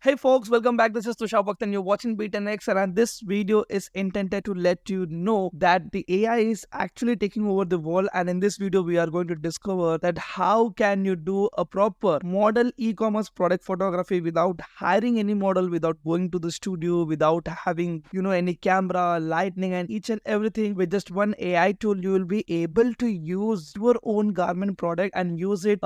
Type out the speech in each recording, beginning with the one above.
Hey folks, welcome back. This is Tushar Bhakt and you're watching Be10x, and this video is intended to let you know that the AI is actually taking over the world. And in this video, we are going to discover that how can you do a proper model e-commerce product photography without hiring any model, without going to the studio, without having any camera, lightning, and each and everything. With just one AI tool, you will be able to use your own garment product and use it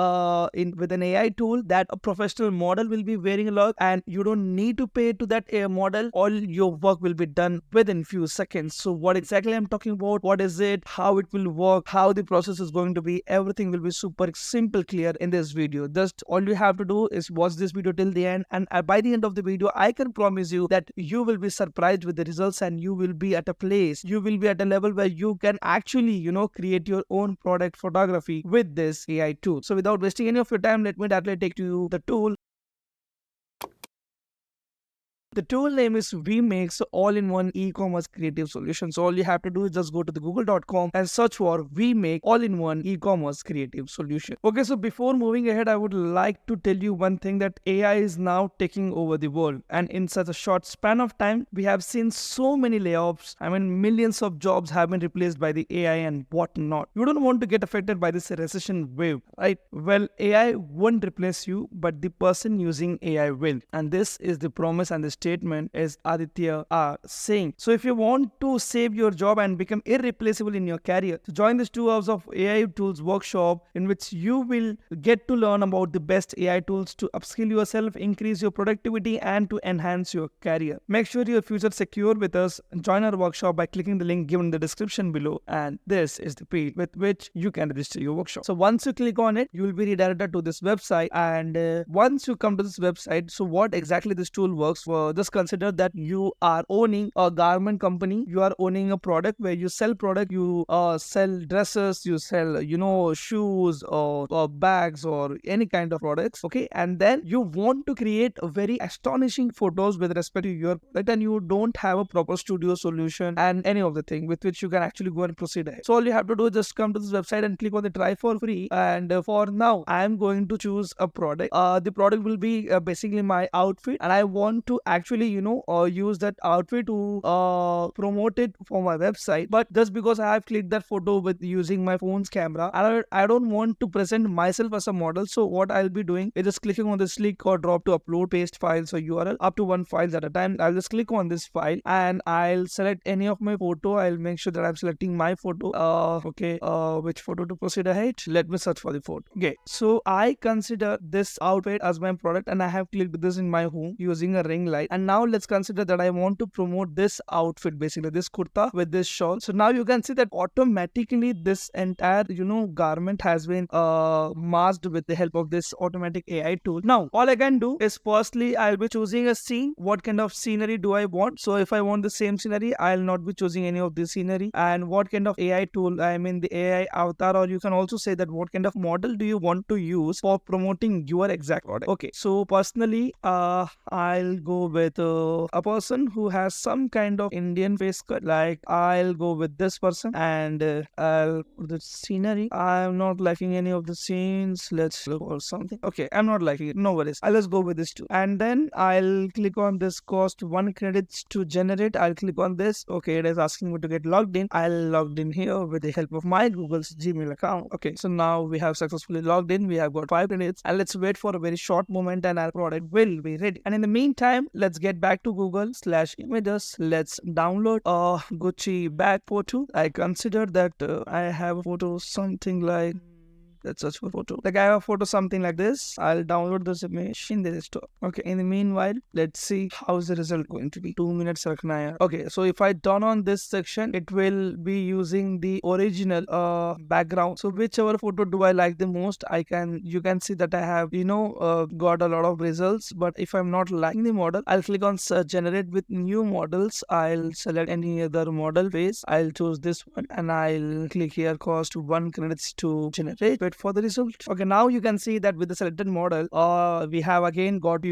in with an AI tool that a professional model will be wearing a lot, and you don't need to pay to that AI model. All your work will be done within few seconds. So what exactly I'm talking about, what is it, how it will work, how the process is going to be, everything will be super simple, clear in this video. Just all you have to do is watch this video till the end, and by the end of the video, I can promise you that you will be surprised with the results, and you will be at a place, you will be at a level where you can actually create your own product photography with this AI tool. So without wasting any of your time, let me directly take you the tool. The tool name is Vmake, so all-in-one e-commerce creative solution. So all you have to do is just go to the google.com and search for Vmake all-in-one e-commerce creative solution. Okay, so before moving ahead, I would like to tell you one thing, that AI is now taking over the world. And in such a short span of time, we have seen so many layoffs. I mean, millions of jobs have been replaced by the AI and whatnot. You don't want to get affected by this recession wave, right? Well, AI won't replace you, but the person using AI will. And this is the promise and the statement as Aditya are saying. So if you want to save your job and become irreplaceable in your career, so join this 2 hours of AI tools workshop, in which you will get to learn about the best AI tools to upskill yourself, increase your productivity, and to enhance your career. Make sure your future secure with us. Join our workshop by clicking the link given in the description below, and this is the page with which you can register your workshop. So once you click on it, you will be redirected to this website, and once you come to this website, so what exactly this tool works for, just consider that you are owning a garment company, you are owning a product where you sell product, you sell dresses, you sell shoes or bags or any kind of products, okay, and then you want to create a very astonishing photos with respect to your product, and you don't have a proper studio solution and any of the thing with which you can actually go and proceed ahead. So all you have to do is just come to this website and click on the try for free, and for now I am going to choose a product. The product will be basically my outfit, and I want to actually use that outfit to promote it for my website. But just because I have clicked that photo with using my phone's camera, I don't want to present myself as a model. So what I'll be doing is just clicking on this click or drop to upload paste files or URL up to one file at a time. I'll just click on this file and I'll select any of my photo. I'll make sure that I'm selecting my photo. Which photo to proceed ahead? Let me search for the photo. Okay, so I consider this outfit as my product, and I have clicked this in my home using a ring light. And now let's consider that I want to promote this outfit, basically this kurta with this shawl. So now you can see that automatically this entire garment has been masked with the help of this automatic AI tool. Now all I can do is, firstly I'll be choosing a scene. What kind of scenery do I want? So if I want the same scenery, I'll not be choosing any of this scenery. And what kind of AI tool, I mean the AI avatar, or you can also say that what kind of model do you want to use for promoting your exact product. Okay, so personally I'll go with a person who has some kind of Indian face cut. Like I'll go with this person, and I'll put the scenery. I'm not liking any of the scenes. Let's look for something. Okay, I'm not liking it. No worries. I'll just go with this too. And then I'll click on this cost 1 credits to generate. I'll click on this. Okay, it is asking me to get logged in. I'll logged in here with the help of my Google's Gmail account. Okay, so now we have successfully logged in. We have got 5 minutes, and let's wait for a very short moment and our product will be ready. And in the meantime, let's get back to Google/images. Let's download a Gucci bag photo. I consider that I have a photo something like, let's search for photo. Like I have a photo something like this. I'll download this image in the store. Okay, in the meanwhile, let's see how's the result going to be. 2 minutes rakhna hai. Okay, so if I turn on this section, it will be using the original background. So whichever photo do I like the most, you can see that I have got a lot of results. But if I'm not liking the model, I'll click on search generate with new models. I'll select any other model face. I'll choose this one and I'll click here cost 1 credits to generate. Wait for the result. Okay, now you can see that with the selected model, we have again got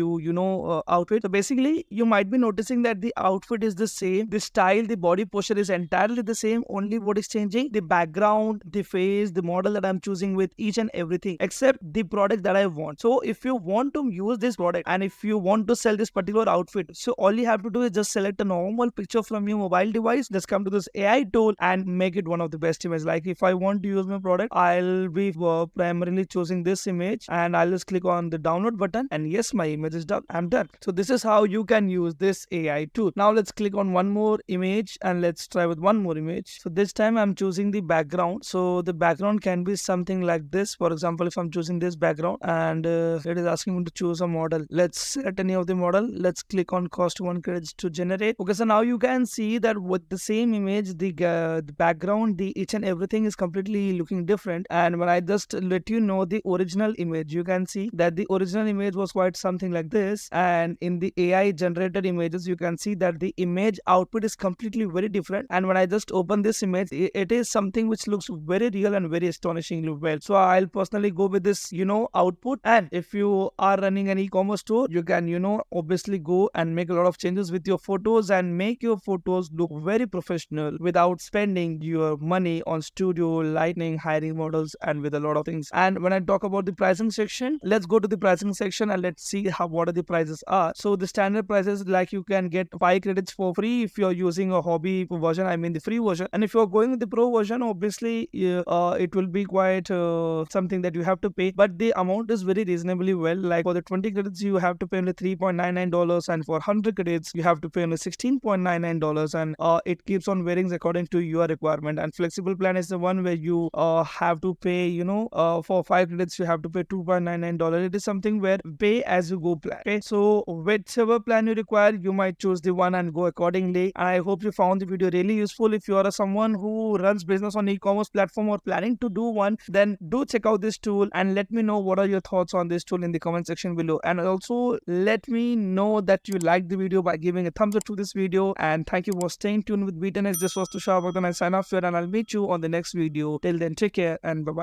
outfit. So basically, you might be noticing that the outfit is the same, the style, the body posture is entirely the same. Only what is changing, the background, the face, the model that I'm choosing with each and everything, except the product that I want. So if you want to use this product and if you want to sell this particular outfit, so all you have to do is just select a normal picture from your mobile device, just come to this AI tool and make it one of the best images. Like if I want to use my product, I'll be primarily choosing this image and I'll just click on the download button, and yes, my image is done. I'm done. So this is how you can use this AI tool. Now let's click on one more image and let's try with one more image. So this time I'm choosing the background. So the background can be something like this. For example, if I'm choosing this background and it is asking me to choose a model, let's select any of the model. Let's click on cost 1 credits to generate. Okay, so now you can see that with the same image, the background, the each and everything is completely looking different. And when I just let you know the original image, you can see that the original image was quite something like this, and in the AI generated images you can see that the image output is completely very different. And when I just open this image, it is something which looks very real and very astonishingly well. So I'll personally go with this output. And if you are running an e-commerce store, you can obviously go and make a lot of changes with your photos and make your photos look very professional without spending your money on studio, lighting, hiring models, and with a lot of things. And when I talk about the pricing section, let's go to the pricing section and let's see what are the prices are. So the standard prices, like you can get 5 credits for free if you're using a hobby version, I mean the free version. And if you're going with the pro version, obviously it will be quite something that you have to pay, but the amount is very reasonably well. Like for the 20 credits you have to pay only $3.99, and for 100 credits you have to pay only $16.99, and it keeps on varying according to your requirement. And flexible plan is the one where you have to pay for 5 credits you have to pay $2.99. It is something where pay as you go plan. Okay, so whichever plan you require, you might choose the one and go accordingly. And I hope you found the video really useful. If you are someone who runs business on e-commerce platform or planning to do one, then do check out this tool and let me know what are your thoughts on this tool in the comment section below. And also let me know that you liked the video by giving a thumbs up to this video. And thank you for staying tuned with Be10x. This was Tushar Bhagdan. I sign off here and I'll meet you on the next video. Till then, take care and bye bye.